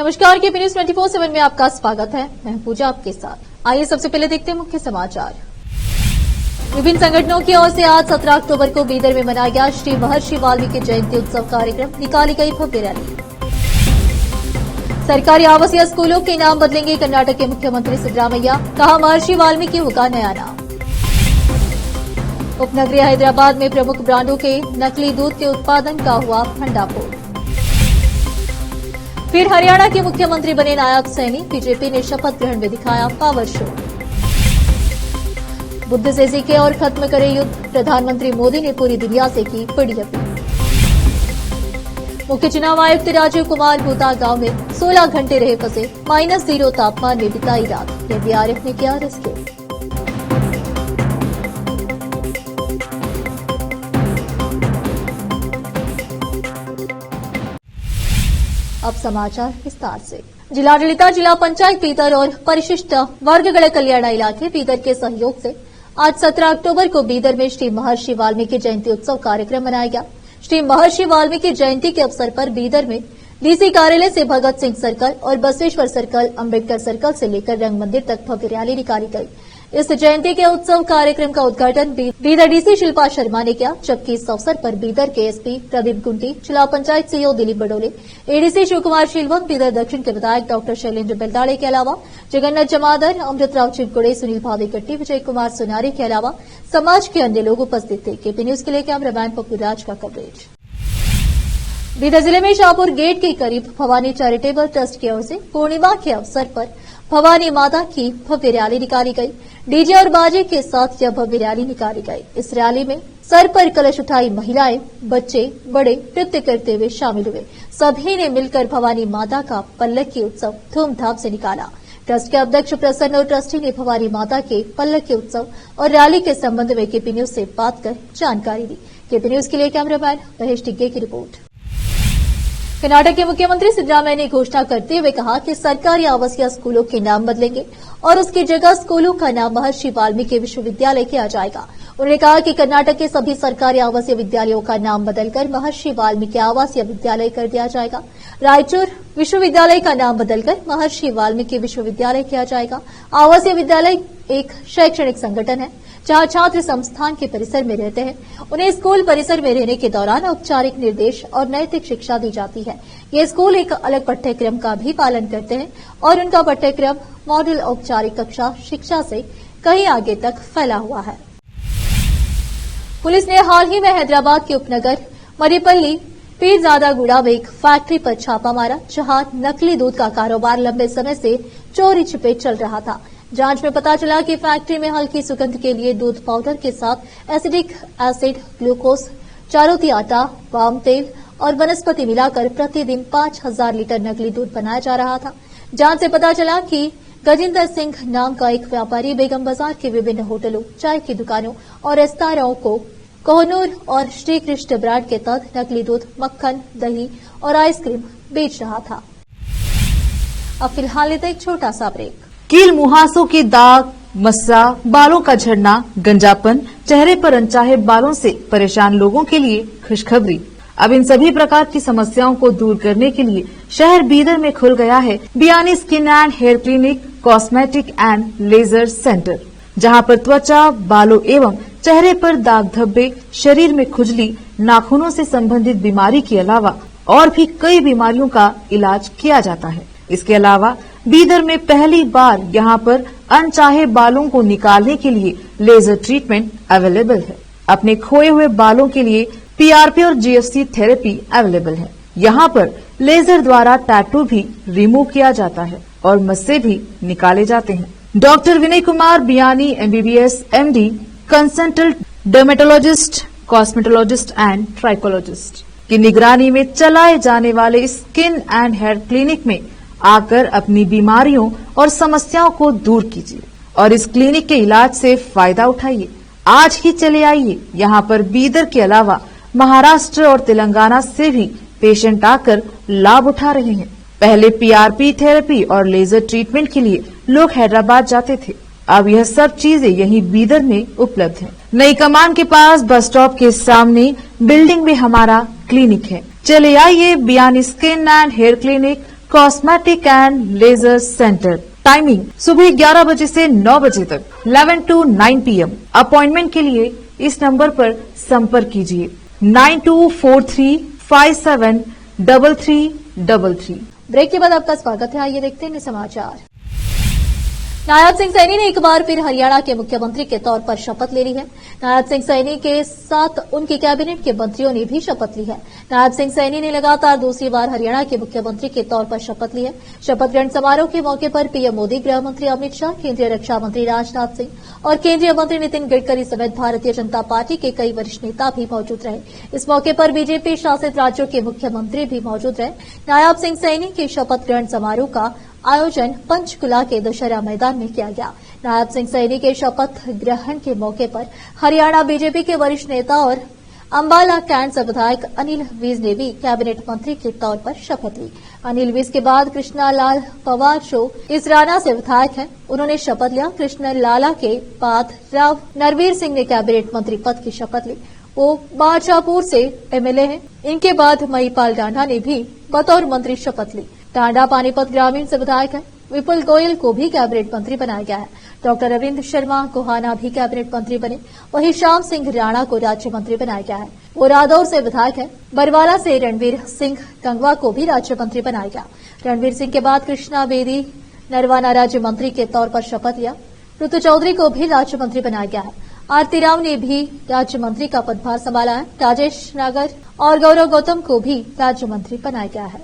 नमस्कार, KP news 24/7 में आपका स्वागत है। मैं पूजा आपके साथ। आइए सबसे पहले देखते हैं मुख्य समाचार। विभिन्न संगठनों की ओर से आज 17 अक्टूबर को बीदर में मनाया गया श्री महर्षि वाल्मीकि जयंती उत्सव कार्यक्रम, निकाली गई भव्य रैली। सरकारी आवासीय स्कूलों के नाम बदलेंगे कर्नाटक के मुख्यमंत्री सिद्धरामैया, कहा महर्षि वाल्मीकि होगा नया नाम। उपनगरीय हैदराबाद में प्रमुख ब्रांडों के नकली दूध के उत्पादन का हुआ भंडाफोड़। फिर हरियाणा के मुख्यमंत्री बने नायब सैनी, बीजेपी ने शपथ ग्रहण में दिखाया पावर शो। बुद्ध से सीखे और खत्म करे युद्ध, प्रधानमंत्री मोदी ने पूरी दुनिया से की बड़ी अपील। मुख्य चुनाव आयुक्त राजीव कुमार भूता गांव में 16 घंटे रहे फंसे, -0 तापमान में बिताई रात, एनडीआरएफ ने किया रेस्क्यू। अब समाचार विस्तार से। जिलाडಳಿತ, जिला पंचायत बीदर और परिशिष्ट वर्गಗಳ कल्याण इलाके बीदर के सहयोग से आज 17 अक्टूबर को बीदर में श्री महर्षि वाल्मीकि जयंती उत्सव कार्यक्रम मनाया गया। श्री महर्षि वाल्मीकि जयंती के अवसर पर बीदर में डीसी कार्यालय से भगत सिंह सर्कल और बसवेश्वर सर्कल, अंबेडकर सर्कल से लेकर रंग मंदिर तक भव्य रैली निकाली गई। इस जयंती के उत्सव कार्यक्रम का उद्घाटन बीदर डीसी शिल्पा शर्मा ने किया, जबकि इस अवसर पर बीदर के एसपी प्रदीप गुंटी, जिला पंचायत सीईओ दिलीप बडोले, एडीसी शिवकुमार शिलवम, बीदर दक्षिण के विधायक डॉक्टर शैलेंद्र बेलदाड़े के अलावा जगन्नाथ जमादर, अमृतराव चिपकुड़े, सुनील भावेकट्टी, विजय कुमार सुनारी के अलावा समाज के अन्य लोग उपस्थित थे। केपी न्यूज के लिए कैमरामैन पप्पू राज का कवरेज। बीदर जिले में शाहपुर गेट के करीब भवानी चैरिटेबल ट्रस्ट की ओर से पूर्णिमा के अवसर पर भवानी माता की भव्य रैली निकाली गई। डीजे और बाजे के साथ यह भव्य रैली निकाली गई। इस रैली में सर पर कलश उठाई महिलाएं, बच्चे, बड़े नृत्य करते हुए शामिल हुए। सभी ने मिलकर भवानी माता का पल्लकी उत्सव धूमधाम से निकाला। ट्रस्ट के अध्यक्ष प्रसन्न और ट्रस्टी ने भवानी माता के पल्लकी उत्सव और रैली के संबंध में केपी न्यूज से बात कर जानकारी दी। केपी न्यूज के लिए कैमरामैन महेश टिग्गे की रिपोर्ट। कर्नाटक के मुख्यमंत्री सिद्धरामैया ने घोषणा करते हुए कहा कि सरकारी आवासीय स्कूलों के नाम बदलेंगे और उसकी जगह स्कूलों का नाम महर्षि वाल्मीकि विश्वविद्यालय किया जाएगा। उन्होंने कहा कि कर्नाटक के सभी सरकारी आवासीय विद्यालयों का नाम बदलकर महर्षि वाल्मीकि आवासीय विद्यालय कर दिया जाएगा। रायचूर विश्वविद्यालय का नाम बदलकर महर्षि वाल्मीकि विश्वविद्यालय किया जाएगा। आवासीय विद्यालय एक शैक्षणिक संगठन है जहां छात्र संस्थान के परिसर में रहते हैं। उन्हें स्कूल परिसर में रहने के दौरान औपचारिक निर्देश और नैतिक शिक्षा दी जाती है। ये स्कूल एक अलग पाठ्यक्रम का भी पालन करते हैं और उनका पाठ्यक्रम मॉडल औपचारिक कक्षा शिक्षा से कहीं आगे तक फैला हुआ है। पुलिस ने हाल ही में हैदराबाद के उपनगर मरीपल्ली पीरजादागुड़ा में एक फैक्ट्री पर छापा मारा, जहां नकली दूध का कारोबार लंबे समय से चोरी छिपे चल रहा था। जांच में पता चला कि फैक्ट्री में हल्की सुगंध के लिए दूध पाउडर के साथ एसिडिक एसिड, ग्लूकोज, चारोती आटा, पाम तेल और वनस्पति मिलाकर प्रतिदिन 5000 लीटर नकली दूध बनाया जा रहा था। जांच से पता चला कि गजिंदर सिंह नाम का एक व्यापारी बेगम बाजार के विभिन्न होटलों, चाय की दुकानों और रेस्तराओं को कोहनूर और श्री कृष्ण ब्रांड के तहत नकली दूध, मक्खन, दही और आइसक्रीम बेच रहा था। अब फिलहाल लेते एक छोटा सा ब्रेक। कील मुहासों के दाग, मस्सा, बालों का झड़ना, गंजापन, चेहरे पर अनचाहे बालों से परेशान लोगों के लिए खुशखबरी। अब इन सभी प्रकार की समस्याओं को दूर करने के लिए शहर बीदर में खुल गया है Biyani skin and hair clinic, cosmetic and laser centre, जहां पर त्वचा, बालों एवं चेहरे पर दाग धब्बे, शरीर में खुजली, नाखूनों से संबंधित बीमारी के अलावा और भी कई बीमारियों का इलाज किया जाता है। इसके अलावा बीदर में पहली बार यहां पर अनचाहे बालों को निकालने के लिए लेजर ट्रीटमेंट अवेलेबल है। अपने खोए हुए बालों के लिए पीआरपी और जीएफसी थेरेपी अवेलेबल है। यहां पर लेजर द्वारा टैटू भी रिमूव किया जाता है और मस्से भी निकाले जाते हैं। Doctor Vinay Kumar Biyani MBBS MD, consultant dermatologist, cosmetologist and trichologist की निगरानी में चलाए जाने वाले स्किन एंड हेयर क्लिनिक में आकर अपनी बीमारियों और समस्याओं को दूर कीजिए और इस क्लिनिक के इलाज से फायदा उठाइए। आज ही चले आइए। यहाँ पर बीदर के अलावा महाराष्ट्र और तेलंगाना से भी पेशेंट आकर लाभ उठा रहे हैं। पहले पीआरपी थेरेपी और लेजर ट्रीटमेंट के लिए लोग हैदराबाद जाते थे। अब यह सब चीजें यहीं बीदर में उपलब्ध है। नई कमान के पास बस स्टॉप के सामने बिल्डिंग में हमारा क्लिनिक है। चले आइए Biyani skin and hair clinic, cosmetic and laser centre. Timing सुबह 11 बजे से 9 बजे तक, 11 to 9 PM। अपॉइंटमेंट के लिए इस नंबर पर संपर्क कीजिए 9243573333। ब्रेक के बाद आपका स्वागत है। आइए देखते हैं समाचार। नायब सिंह सैनी ने एक बार फिर हरियाणा के मुख्यमंत्री के तौर पर शपथ ले ली है। नायब सिंह सैनी के साथ उनकी कैबिनेट के मंत्रियों ने भी शपथ ली है। नायब सिंह सैनी ने लगातार दूसरी बार हरियाणा के मुख्यमंत्री के तौर पर शपथ ली है। शपथ ग्रहण समारोह के मौके पर पीएम मोदी, गृह मंत्री अमित शाह, केंद्रीय रक्षा मंत्री राजनाथ सिंह और केंद्रीय मंत्री नितिन गडकरी समेत भारतीय जनता पार्टी के कई वरिष्ठ नेता भी मौजूद रहे। इस मौके पर बीजेपी शासित राज्यों के मुख्यमंत्री भी मौजूद रहे। नायब सिंह सैनी के शपथ ग्रहण समारोह का आयोजन पंचकुला के दशहरा मैदान में किया गया। नायब सिंह सैनी के शपथ ग्रहण के मौके पर हरियाणा बीजेपी के वरिष्ठ नेता और अंबाला कैंट से विधायक अनिल विज ने भी कैबिनेट मंत्री के तौर पर शपथ ली। अनिल विज के बाद कृष्णा लाल पवार जो इसराना से विधायक हैं, उन्होंने शपथ लिया। कृष्ण लाला के बाद राव नरवीर सिंह ने कैबिनेट मंत्री पद की शपथ ली। वो बादशाहपुर से एमएलए हैं। इनके बाद महिपाल डांडा ने भी बतौर मंत्री शपथ ली। टांडा पानीपत ग्रामीण से विधायक है। विपुल गोयल को भी कैबिनेट मंत्री बनाया गया है। डॉक्टर अरविंद शर्मा गोहाना भी कैबिनेट मंत्री बने। वहीं श्याम सिंह राणा को राज्य मंत्री बनाया गया है। वो रादौर से विधायक है। बरवाला से रणवीर सिंह गंगवा को भी राज्य मंत्री बनाया गया। रणवीर सिंह के बाद कृष्णा बेदी नरवाना राज्य मंत्री के तौर पर शपथ लिया। ऋतु चौधरी को भी राज्य मंत्री बनाया गया है। आरती राव ने भी राज्य मंत्री का पदभार संभाला है। राजेश नागर और गौरव गौतम को भी राज्य मंत्री बनाया गया है।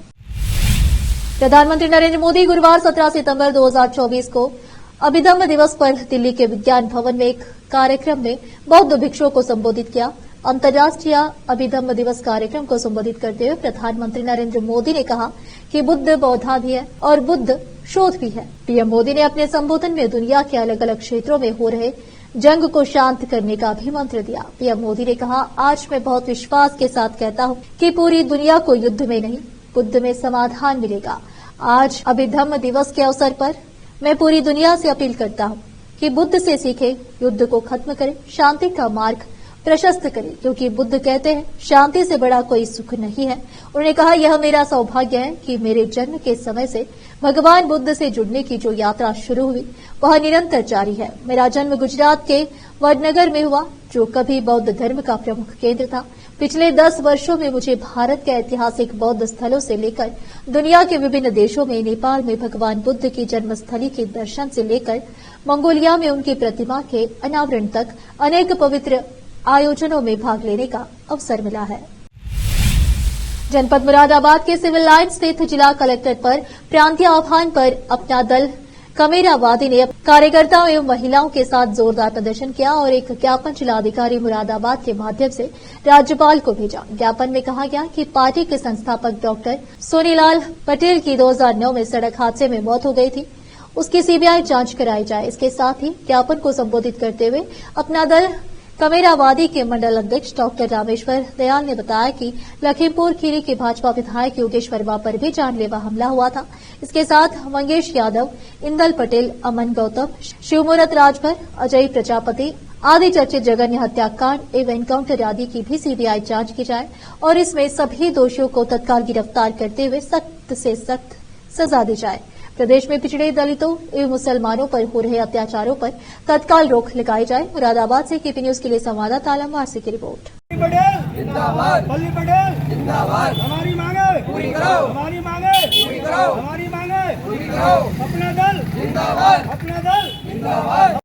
प्रधानमंत्री नरेंद्र मोदी गुरुवार 17 सितंबर 2024 को अभिधम्म दिवस पर दिल्ली के विज्ञान भवन में एक कार्यक्रम में बौद्ध भिक्षुओं को संबोधित किया। अंतर्राष्ट्रीय अभिधम्म दिवस कार्यक्रम को संबोधित करते हुए प्रधानमंत्री नरेंद्र मोदी ने कहा कि बुद्ध बौद्धा भी है और बुद्ध शोध भी है। पीएम मोदी ने अपने संबोधन में दुनिया के अलग अलग क्षेत्रों में हो रहे जंग को शांत करने का भी मंत्र दिया। पीएम मोदी ने कहा, आज मैं बहुत विश्वास के साथ कहता हूं कि पूरी दुनिया को युद्ध में नहीं, बुद्ध में समाधान मिलेगा। आज अभिधम्म दिवस के अवसर पर मैं पूरी दुनिया से अपील करता हूं कि बुद्ध से सीखे, युद्ध को खत्म करें, शांति का मार्ग प्रशस्त करें, क्योंकि बुद्ध कहते हैं शांति से बड़ा कोई सुख नहीं है। उन्होंने कहा, यह मेरा सौभाग्य है कि मेरे जन्म के समय से भगवान बुद्ध से जुड़ने की जो यात्रा शुरू हुई वह निरंतर जारी है। मेरा जन्म गुजरात के वडनगर में हुआ, जो कभी बौद्ध धर्म का प्रमुख केंद्र था। पिछले 10 वर्षों में मुझे भारत के ऐतिहासिक बौद्ध स्थलों से लेकर दुनिया के विभिन्न देशों में, नेपाल में भगवान बुद्ध की जन्मस्थली के दर्शन से लेकर मंगोलिया में उनकी प्रतिमा के अनावरण तक अनेक पवित्र आयोजनों में भाग लेने का अवसर मिला है। जनपद मुरादाबाद के सिविल लाइन स्थित जिला कलेक्टर पर प्रांतीय आह्वान पर अपना दल कमेरावादी ने कार्यकर्ताओं एवं महिलाओं के साथ जोरदार प्रदर्शन किया और एक ज्ञापन जिलाधिकारी मुरादाबाद के माध्यम से राज्यपाल को भेजा। ज्ञापन में कहा गया कि पार्टी के संस्थापक डॉक्टर सोनीलाल पटेल की 2009 में सड़क हादसे में मौत हो गई थी, उसकी सीबीआई जांच कराई जाए। इसके साथ ही ज्ञापन को संबोधित करते हुए अपना दल कमेरावादी के मंडल अध्यक्ष डॉक्टर रामेश्वर दयाल ने बताया कि लखीमपुर खीरी के भाजपा विधायक योगेश वर्मा पर भी जानलेवा हमला हुआ था। इसके साथ मंगेश यादव, इंदल पटेल, अमन गौतम, शिवमूर्त राजभर, अजय प्रजापति आदि चर्चित जघन्य हत्याकांड एवं एनकाउंटर आदि की भी सीबीआई जांच की जाए और इसमें सभी दोषियों को तत्काल गिरफ्तार करते हुए सख्त से सख्त सजा दी जाए। प्रदेश में पिछड़े दलितों एवं मुसलमानों पर हो रहे अत्याचारों पर तत्काल रोक लगाई जाए। मुरादाबाद से केपी न्यूज के लिए संवाददाता आलम वारसी की रिपोर्ट। बल्ली पटेल जिंदाबाद, हमारी मांगे पूरी करो, हमारी मांगे पूरी करो, हमारी मांगे पूरी करो, अपना दल जिंदाबाद, अपना दल जिंदाबाद।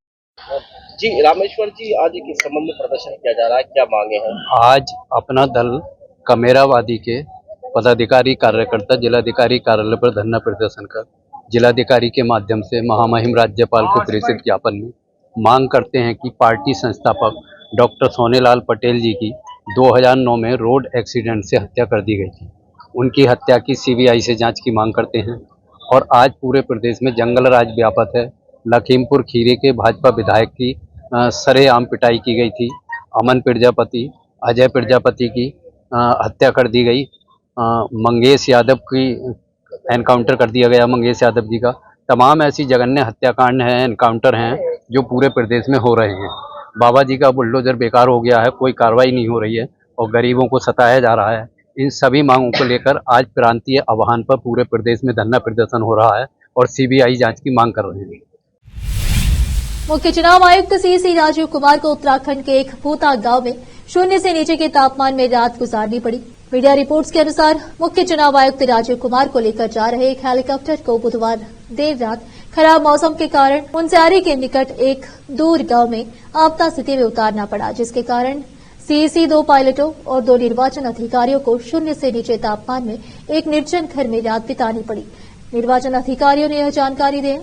जी रामेश्वर जी, आज किस संबंध में प्रदर्शन किया जा रहा है, क्या मांगे हैं? आज अपना दल कमेरावादी के पदाधिकारी कार्यकर्ता जिलाधिकारी कार्यालय पर धरना प्रदर्शन कर जिलाधिकारी के माध्यम से महामहिम राज्यपाल को प्रेषित ज्ञापन में मांग करते हैं कि पार्टी संस्थापक डॉक्टर सोनीलाल पटेल जी की 2009 में रोड एक्सीडेंट से हत्या कर दी गई थी। उनकी हत्या की सीबीआई से जांच की मांग करते हैं। और आज पूरे प्रदेश में जंगल राज व्यापत है। लखीमपुर खीरी के भाजपा विधायक की सरेआम पिटाई की गई थी। अमन प्रजापति, अजय प्रजापति की हत्या कर दी गई। मंगेश यादव की एनकाउंटर कर दिया गया, मंगेश यादव जी का। तमाम ऐसी जघन्य हत्याकांड हैं, एनकाउंटर हैं जो पूरे प्रदेश में हो रहे हैं। बाबा जी का बुलडोजर बेकार हो गया है, कोई कार्रवाई नहीं हो रही है और गरीबों को सताया जा रहा है। इन सभी मांगों को लेकर आज प्रांतीय आह्वान पर पूरे प्रदेश में धरना प्रदर्शन हो रहा है और सीबीआई जांच की मांग कर रहे हैं। मुख्य चुनाव आयुक्त सीसी राजीव कुमार को उत्तराखंड के एक भूता गांव में 0 से नीचे के तापमान में रात गुजारनी पड़ी। मीडिया रिपोर्ट्स के अनुसार मुख्य चुनाव आयुक्त राजीव कुमार को लेकर जा रहे एक हेलीकॉप्टर को बुधवार देर रात खराब मौसम के कारण मुनस्यारी के निकट एक दूर गांव में आपदा स्थिति में उतारना पड़ा, जिसके कारण सीईसी 2 पायलटों और 2 निर्वाचन अधिकारियों को 0 से नीचे तापमान में एक निर्जन घर में रात बितानी पड़ी। निर्वाचन अधिकारियों ने यह जानकारी दी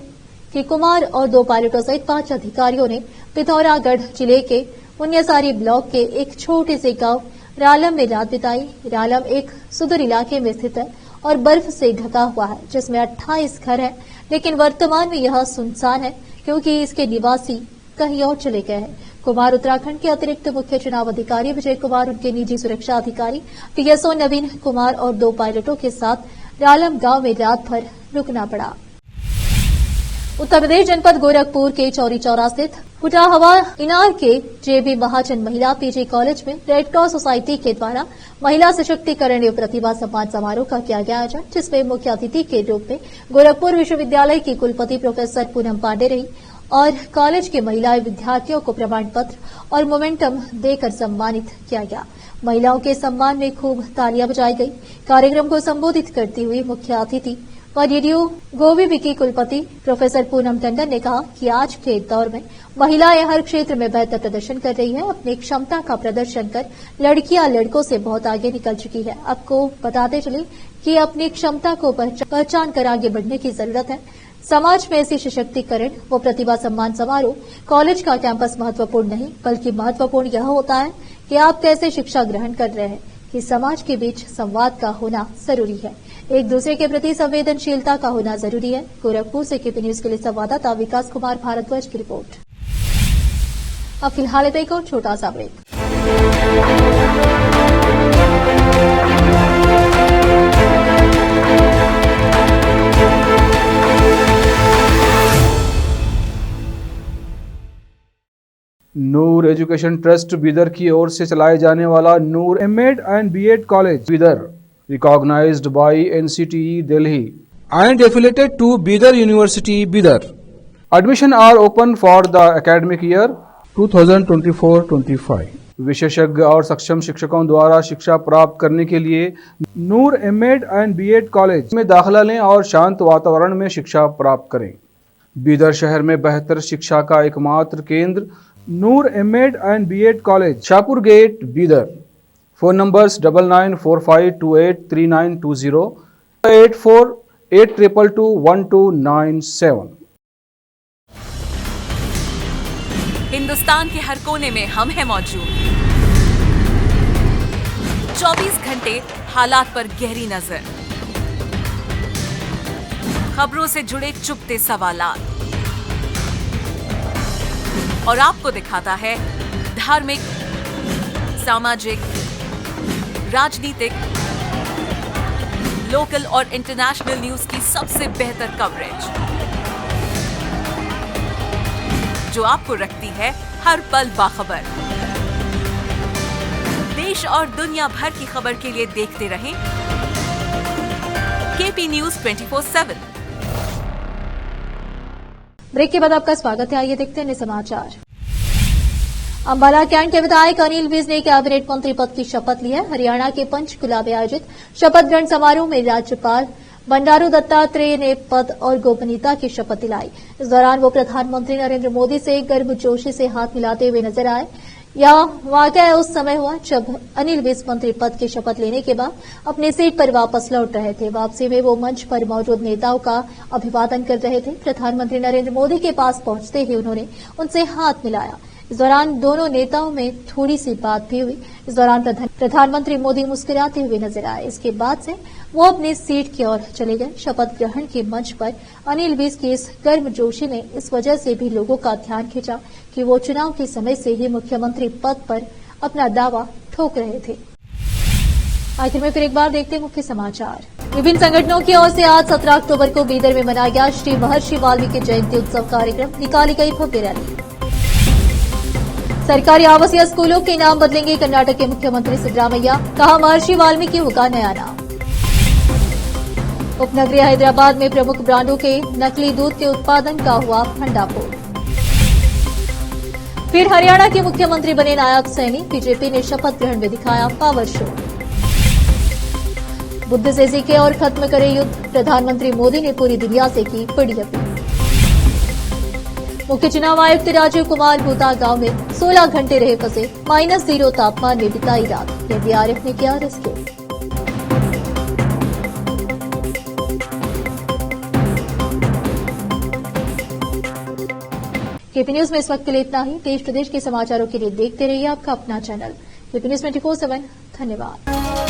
कि कुमार और 2 पायलटों सहित 5 अधिकारियों ने पिथौरागढ़ जिले के मुन्यासारी ब्लॉक के एक छोटे से गांव रालम में रात बिताई। रालम एक सुदूर इलाके में स्थित है और बर्फ से ढका हुआ है, जिसमें 28 घर हैं, लेकिन वर्तमान में यह सुनसान है क्योंकि इसके निवासी कहीं और चले गए हैं। कुमार उत्तराखंड के अतिरिक्त मुख्य चुनाव अधिकारी विजय कुमार, उनके निजी सुरक्षा अधिकारी पीएसओ नवीन कुमार और 2 पायलटों के साथ रालम गांव में रात भर रुकना पड़ा। उत्तर प्रदेश जनपद गोरखपुर के चौरी चौरा स्थित हुटाहवा इनार के जेबी महाजन महिला पीजी कॉलेज में रेड क्रॉस सोसाइटी के द्वारा महिला सशक्तिकरण एवं प्रतिभा सम्मान समारोह का किया गया आयोजन, जिसमें मुख्य अतिथि के रूप में गोरखपुर विश्वविद्यालय की कुलपति प्रोफेसर पूनम पांडे रही और कॉलेज के महिला विद्यार्थियों को प्रमाण पत्र और मोमेंटम देकर सम्मानित किया गया। महिलाओं के सम्मान में खूब तालियां बजाई गई। कार्यक्रम को संबोधित करती हुई मुख्य अतिथि व डीडीओ गोवी की कुलपति प्रोफेसर पूनम टंडन ने कहा कि आज के दौर में महिलाएं हर क्षेत्र में बेहतर प्रदर्शन कर रही है। अपनी क्षमता का प्रदर्शन कर लड़कियां लड़कों से बहुत आगे निकल चुकी है। आपको बताते चले कि अपनी क्षमता को पहचान कर आगे बढ़ने की जरूरत है। समाज में ऐसी सशक्तिकरण व प्रतिभा सम्मान समारोह कॉलेज का कैंपस महत्वपूर्ण नहीं, बल्कि महत्वपूर्ण यह होता है कि आप कैसे शिक्षा ग्रहण कर रहे हैं, कि समाज के बीच संवाद का होना जरूरी है, एक दूसरे के प्रति संवेदनशीलता का होना जरूरी है। गोरखपुर से केपी न्यूज के लिए संवाददाता विकास कुमार भारद्वाज की रिपोर्ट। अब फिलहाल एक और छोटा सा break. Noor education trust Bidar की ओर से चलाए जाने वाला Noor MEd and BEd college Bidar, recognised by NCTE Delhi and affiliated to Bidar University, Bidar. Admission are open for the academic year 2024-25. विशेषज्ञ और सक्षम शिक्षकों द्वारा शिक्षा प्राप्त करने के लिए नूर एमएड एंड बीएड कॉलेज में दाखिला लें और शांत वातावरण में शिक्षा प्राप्त करें। बीदर शहर में बेहतर शिक्षा का एकमात्र केंद्र Noor MEd and BEd college, Shahpur gate, Bidar. Phone numbers 9945283920, 8482221297। Hindustan के हर कोने में हम हैं मौजूद। 24 घंटे हालात पर गहरी नजर, खबरों से जुड़े चुपते सवालात और आपको दिखाता है धार्मिक, सामाजिक, राजनीतिक, लोकल और इंटरनेशनल न्यूज की सबसे बेहतर कवरेज, जो आपको रखती है हर पल बाखबर। देश और दुनिया भर की खबर के लिए देखते रहें केपी न्यूज 24/7। ब्रेक के बाद आपका स्वागत है। आइए देखते हैं समाचार। अंबाला कैंट के विधायक अनिल विज ने कैबिनेट मंत्री पद की शपथ ली है। हरियाणा के पंचकुला में आयोजित शपथ ग्रहण समारोह में राज्यपाल बंडारू दत्तात्रेय ने पद और गोपनीयता की शपथ दिलाई। इस दौरान वो प्रधानमंत्री नरेंद्र मोदी से गर्मजोशी से हाथ मिलाते हुए नजर आए। यह वाकया उस समय हुआ जब अनिल विज मंत्री पद की शपथ लेने के बाद अपनी सीट पर वापस लौट रहे थे। वापसी में वो मंच पर मौजूद नेताओं का अभिवादन कर रहे थे। प्रधानमंत्री नरेंद्र मोदी के पास पहुंचते ही उन्होंने उनसे हाथ मिलाया। इस दौरान दोनों नेताओं में थोड़ी सी बात भी हुई। इस दौरान प्रधानमंत्री मोदी मुस्कुराते हुए नजर आए। इसके बाद से वो अपनी सीट की ओर चले गए। शपथ ग्रहण के मंच पर अनिल विज की इस गर्मजोशी ने इस वजह से भी लोगों का ध्यान खींचा कि वो चुनाव के समय से ही मुख्यमंत्री पद पर अपना दावा ठोक रहे थे। आखिर में फिर एक बार देखते हैं मुख्य समाचार। विभिन्न संगठनों की ओर से आज 17 अक्टूबर को बीदर में मनाया गया श्री महर्षि वाल्मीकि जयंती उत्सव कार्यक्रम। निकाली गई भव्य रैली। सरकारी आवासीय स्कूलों के नाम बदलेंगे कर्नाटक के मुख्यमंत्री सिद्धरामैया, कहा महर्षि वाल्मीकि होगा नया नाम। उपनगरीय हैदराबाद में प्रमुख ब्रांडों के नकली दूध के उत्पादन का हुआ भंडाफोड़। फिर हरियाणा के मुख्यमंत्री बने नायब सैनी, बीजेपी ने शपथ ग्रहण में दिखाया पावर शो। बुद्ध से सीखे और खत्म करे युद्ध, प्रधानमंत्री मोदी ने पूरी दुनिया से की बड़ी अपील। मुख्य चुनाव आयुक्त राजीव कुमार भूता गांव में 16 घंटे रहे फंसे, -0 तापमान में बिताई रात, एनडीआरएफ ने किया रेस्क्यू। केपी न्यूज में इस वक्त के लिए इतना ही। देश प्रदेश के समाचारों के लिए देखते रहिए आपका अपना चैनल केपी न्यूज 24/7। धन्यवाद।